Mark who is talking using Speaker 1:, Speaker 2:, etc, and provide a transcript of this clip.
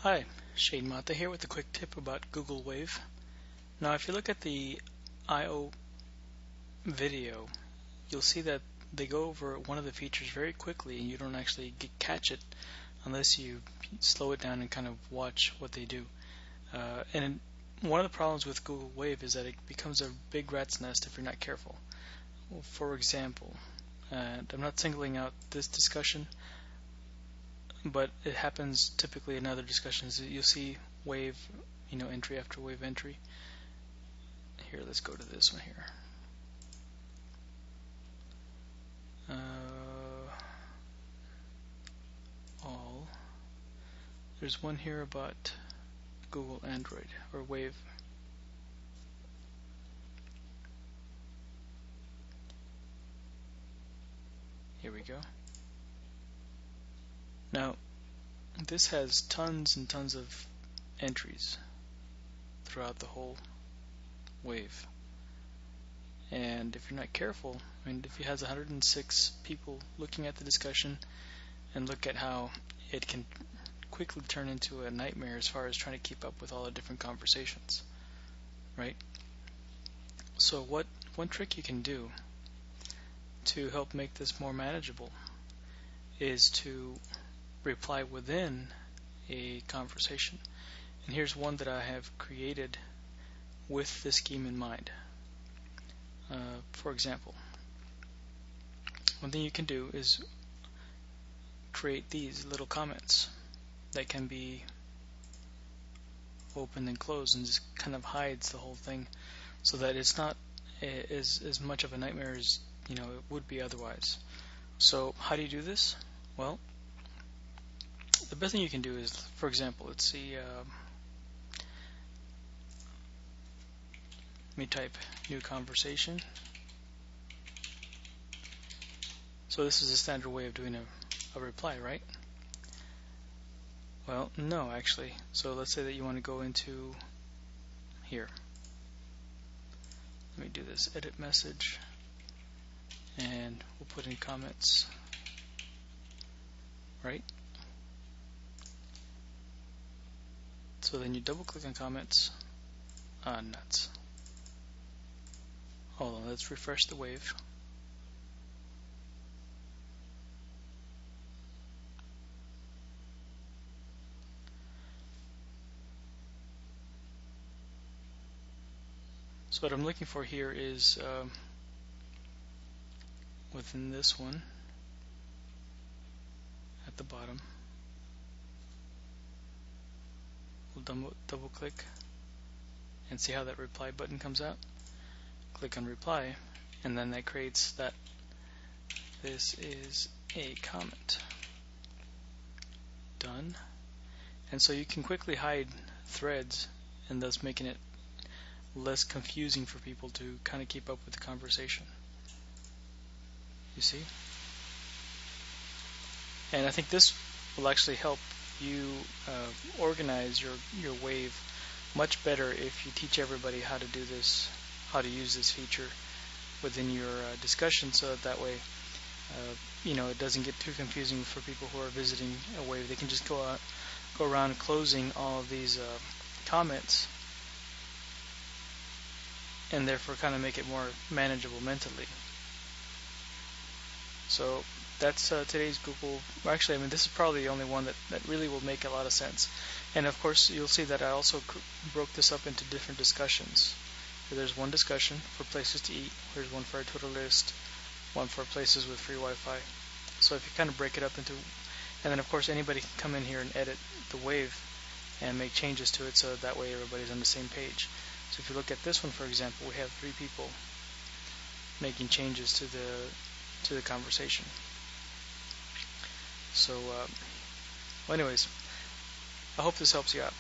Speaker 1: Hi, Shane Mata here with a quick tip about Google Wave. Now, if you look at the I/O video, you'll see that they go over one of the features very quickly, and you don't actually catch it unless you slow it down and kind of watch what they do. One of the problems with Google Wave is that it becomes a big rat's nest if you're not careful. Well, for example, and I'm not singling out this discussion, but it happens typically in other discussions. You'll see wave, entry after wave entry. Here, let's go to this one here. All. There's one here about Google Android or Wave. Here we go. Now, this has tons and tons of entries throughout the whole wave. And if you're not careful, if it has 106 people looking at the discussion, and look at how it can quickly turn into a nightmare as far as trying to keep up with all the different conversations, right? So one trick you can do to help make this more manageable is to reply within a conversation. And here's one that I have created with this scheme in mind. For example, one thing you can do is create these little comments that can be opened and closed, and just kind of hides the whole thing so that it's not as much of a nightmare as it would be otherwise. So how do you do this? Well, the best thing you can do is, for example, let's see, let me type new conversation. So this is a standard way of doing a reply, right? Well, no, actually. So let's say that you want to go into here. Let me do this, edit message, and we'll put in comments, right? So then you double click on comments. Nuts. Hold on, let's refresh the wave. So what I'm looking for here is within this one at the bottom, we'll double click and see how that reply button comes out. Click on reply, and then that creates that this is a comment. Done. And so you can quickly hide threads, and thus making it less confusing for people to kind of keep up with the conversation. You see? And I think this will actually help you organize your wave much better if you teach everybody how to do this, how to use this feature within your discussion, so that way it doesn't get too confusing for people who are visiting a wave. They can just go around closing all of these comments, and therefore kind of make it more manageable mentally. So that's today's Google. Actually, this is probably the only one that really will make a lot of sense. And of course, you'll see that I also broke this up into different discussions. There's one discussion for places to eat. There's one for a Twitter list, one for places with free Wi-Fi. So if you kind of break it up into, and then of course anybody can come in here and edit the wave and make changes to it, so that way everybody's on the same page. So if you look at this one, for example, we have 3 people making changes to the conversation. So, anyways, I hope this helps you out.